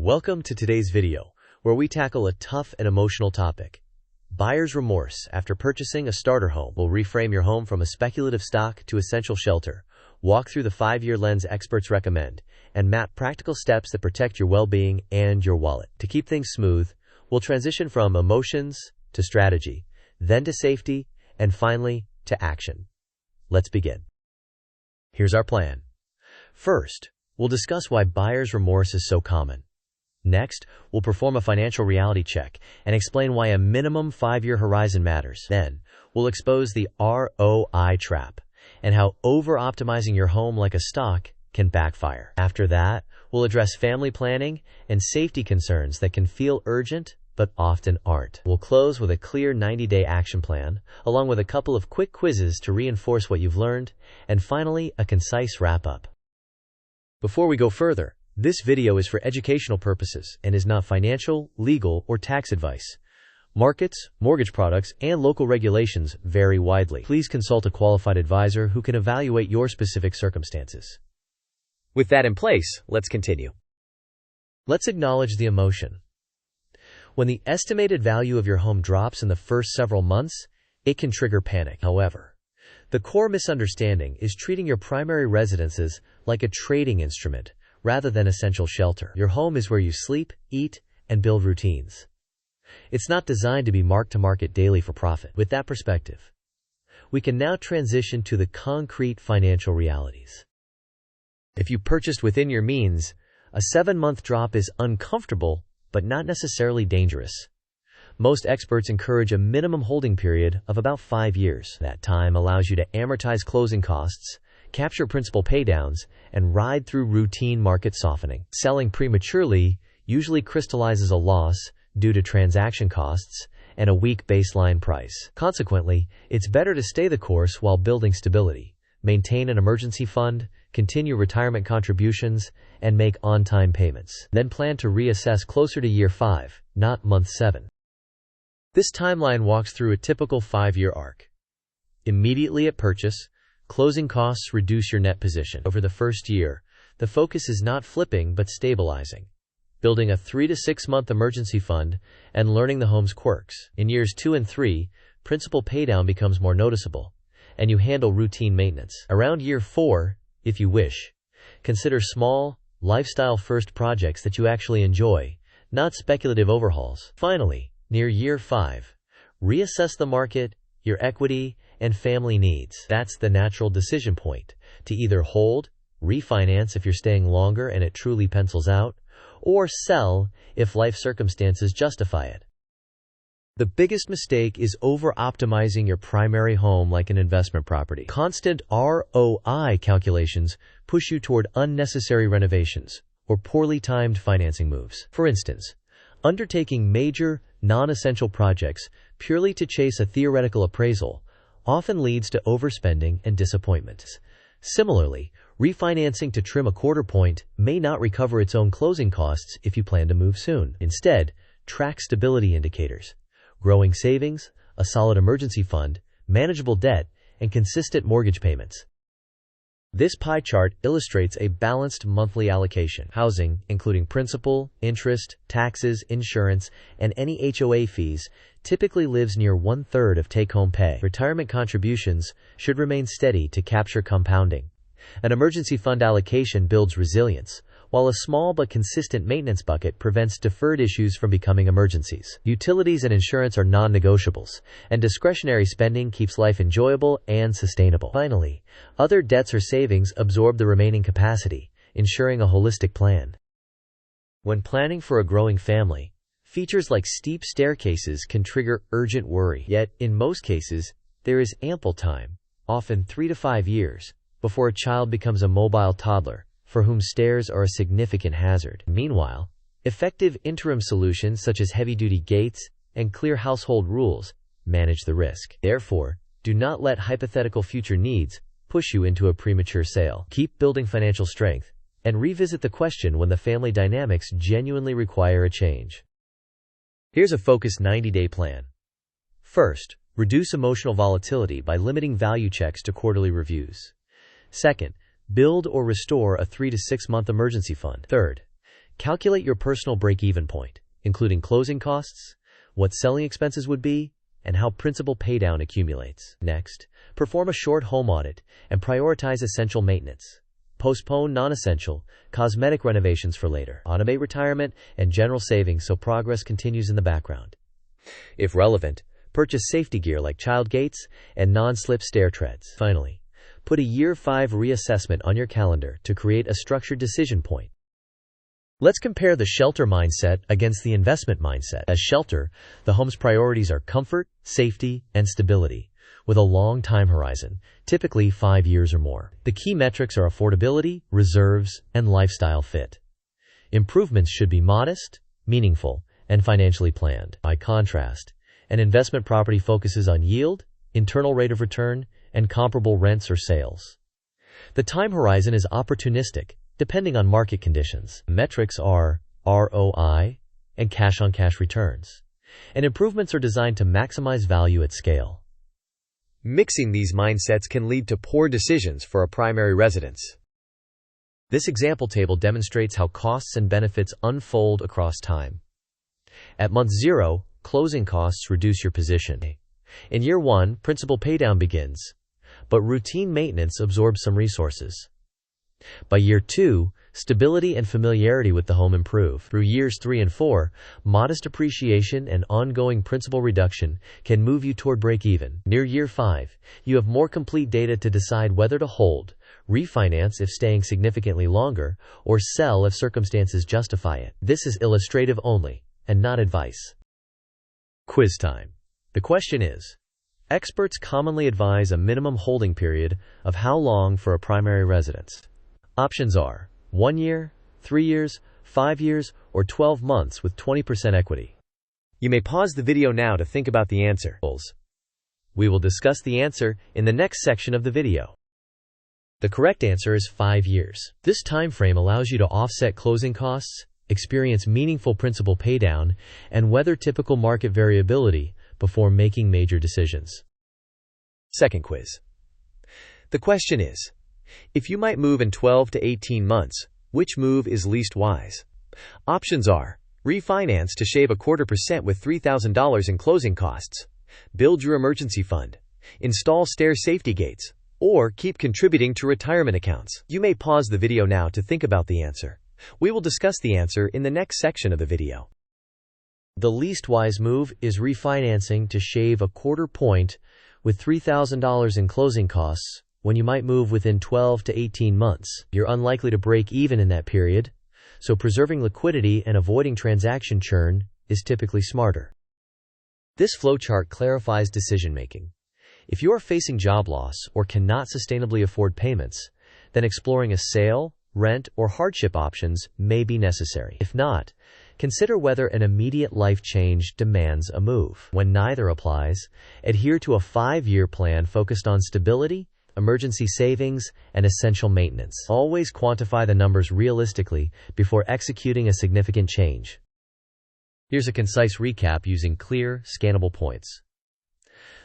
Welcome to today's video, where we tackle a tough and emotional topic. Buyer's remorse after purchasing a starter home. Will reframe your home from a speculative stock to essential shelter, walk through the 5-year lens experts recommend, and map practical steps that protect your well-being and your wallet. To keep things smooth, we'll transition from emotions to strategy, then to safety, and finally to action. Let's begin. Here's our plan. First, we'll discuss why buyer's remorse is so common. Next, we'll perform a financial reality check and explain why a minimum 5-year horizon matters. Then, we'll expose the ROI Trap and how over-optimizing your home like a stock can backfire. After that, we'll address family planning and safety concerns that can feel urgent but often aren't. We'll close with a clear 90-day action plan, along with a couple of quick quizzes to reinforce what you've learned, and finally, a concise wrap-up. Before we go further, this video is for educational purposes and is not financial, legal, or tax advice. Markets, mortgage products, and local regulations vary widely. Please consult a qualified advisor who can evaluate your specific circumstances. With that in place, let's continue. Let's acknowledge the emotion. When the estimated value of your home drops in the first several months, it can trigger panic. However, the core misunderstanding is treating your primary residences like a trading instrument rather than essential shelter. Your home is where you sleep, eat, and build routines. It's not designed to be mark-to-market daily for profit. With that perspective, we can now transition to the concrete financial realities. If you purchased within your means, a 7-month drop is uncomfortable, but not necessarily dangerous. Most experts encourage a minimum holding period of about 5 years. That time allows you to amortize closing costs, capture principal paydowns, and ride through routine market softening. Selling prematurely usually crystallizes a loss due to transaction costs and a weak baseline price. Consequently, it's better to stay the course while building stability, maintain an emergency fund, continue retirement contributions, and make on-time payments. Then plan to reassess closer to year 5, not month 7. This timeline walks through a typical 5-year arc. Immediately at purchase, closing costs reduce your net position. Over the first year, the focus is not flipping but stabilizing, building a 3 to 6 month emergency fund and learning the home's quirks. In years 2 and 3, principal paydown becomes more noticeable, and you handle routine maintenance. Around year 4, if you wish, consider small, lifestyle-first projects that you actually enjoy, not speculative overhauls. Finally, near year 5, reassess the market, your equity, and family needs. That's the natural decision point, to either hold, refinance if you're staying longer and it truly pencils out, or sell if life circumstances justify it. The biggest mistake is over-optimizing your primary home like an investment property. Constant ROI calculations push you toward unnecessary renovations or poorly timed financing moves. For instance, undertaking major, non-essential projects purely to chase a theoretical appraisal often leads to overspending and disappointment. Similarly, refinancing to trim a quarter point may not recover its own closing costs if you plan to move soon. Instead, track stability indicators: growing savings, a solid emergency fund, manageable debt, and consistent mortgage payments. This pie chart illustrates a balanced monthly allocation. Housing, including principal, interest, taxes, insurance, and any HOA fees, typically lives near 1/3 of take-home pay. Retirement contributions should remain steady to capture compounding. An emergency fund allocation builds resilience, while a small but consistent maintenance bucket prevents deferred issues from becoming emergencies. Utilities and insurance are non-negotiables, and discretionary spending keeps life enjoyable and sustainable. Finally, other debts or savings absorb the remaining capacity, ensuring a holistic plan. When planning for a growing family, features like steep staircases can trigger urgent worry. Yet, in most cases, there is ample time, often 3 to 5 years, before a child becomes a mobile toddler, for whom stairs are a significant hazard. Meanwhile, effective interim solutions such as heavy-duty gates and clear household rules manage the risk. Therefore, do not let hypothetical future needs push you into a premature sale. Keep building financial strength and revisit the question when the family dynamics genuinely require a change. Here's a focused 90-day plan. First, reduce emotional volatility by limiting value checks to quarterly reviews. Second, build or restore a 3 to 6 month emergency fund. Third, Calculate your personal break-even point, including closing costs, what selling expenses would be, and how principal paydown accumulates. Next, perform a short home audit and prioritize essential maintenance. Postpone non-essential, cosmetic renovations for later. Automate retirement and general savings so progress continues in the background. If relevant, purchase safety gear like child gates and non-slip stair treads. Finally, put a Year 5 reassessment on your calendar to create a structured decision point. Let's compare the shelter mindset against the investment mindset. As shelter, the home's priorities are comfort, safety, and stability, with a long time horizon, typically 5 years or more. The key metrics are affordability, reserves, and lifestyle fit. Improvements should be modest, meaningful, and financially planned. By contrast, an investment property focuses on yield, internal rate of return, and comparable rents or sales. The time horizon is opportunistic, depending on market conditions. Metrics are ROI and cash-on-cash returns, and improvements are designed to maximize value at scale. Mixing these mindsets can lead to poor decisions for a primary residence. This example table demonstrates how costs and benefits unfold across time. At month 0, closing costs reduce your position. In year 1, principal paydown begins, but routine maintenance absorbs some resources. By year 2, stability and familiarity with the home improve. Through years 3 and 4, modest appreciation and ongoing principal reduction can move you toward break-even. Near year 5, you have more complete data to decide whether to hold, refinance if staying significantly longer, or sell if circumstances justify it. This is illustrative only, and not advice. Quiz time. The question is, experts commonly advise a minimum holding period of how long for a primary residence? Options are 1 year, 3 years, 5 years, or 12 months with 20% equity. You may pause the video now to think about the answer. We will discuss the answer in the next section of the video. The correct answer is 5 years. This time frame allows you to offset closing costs, experience meaningful principal paydown, and weather typical market variability before making major decisions. Second quiz. The question is, if you might move in 12 to 18 months, which move is least wise? Options are refinance to shave 0.25% with $3,000 in closing costs, build your emergency fund, install stair safety gates, or keep contributing to retirement accounts. You may pause the video now to think about the answer. We will discuss the answer in the next section of the video. The least wise move is refinancing to shave 0.25 point with $3,000 in closing costs when you might move within 12 to 18 months. You're unlikely to break even in that period, so preserving liquidity and avoiding transaction churn is typically smarter. This flowchart clarifies decision-making. If you are facing job loss or cannot sustainably afford payments, then exploring a sale, rent, or hardship options may be necessary. If not, consider whether an immediate life change demands a move. When neither applies, adhere to a 5-year plan focused on stability, emergency savings, and essential maintenance. Always quantify the numbers realistically before executing a significant change. Here's a concise recap using clear, scannable points.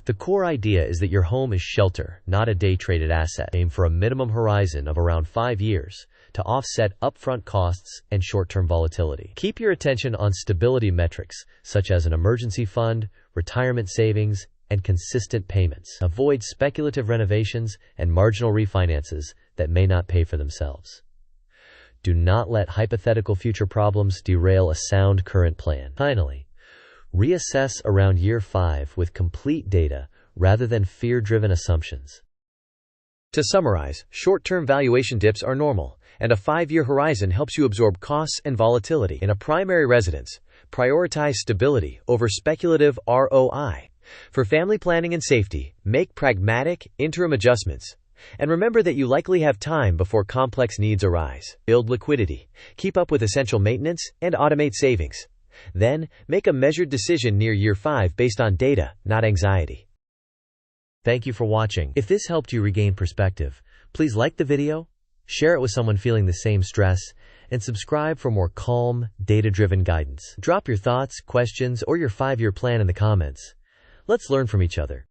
The core idea is that your home is shelter, not a day-traded asset. Aim for a minimum horizon of around 5 years to offset upfront costs and short-term volatility. Keep your attention on stability metrics, such as an emergency fund, retirement savings, and consistent payments. Avoid speculative renovations and marginal refinances that may not pay for themselves. Do not let hypothetical future problems derail a sound current plan. Finally, reassess around year 5 with complete data rather than fear-driven assumptions. To summarize, short-term valuation dips are normal, and a 5-year horizon helps you absorb costs and volatility. In a primary residence, prioritize stability over speculative ROI. For family planning and safety, make pragmatic, interim adjustments. And remember that you likely have time before complex needs arise. Build liquidity, keep up with essential maintenance, and automate savings. Then, make a measured decision near year 5 based on data, not anxiety. Thank you for watching. If this helped you regain perspective, please like the video, share it with someone feeling the same stress, and subscribe for more calm, data-driven guidance. Drop your thoughts, questions, or your 5-year plan in the comments. Let's learn from each other.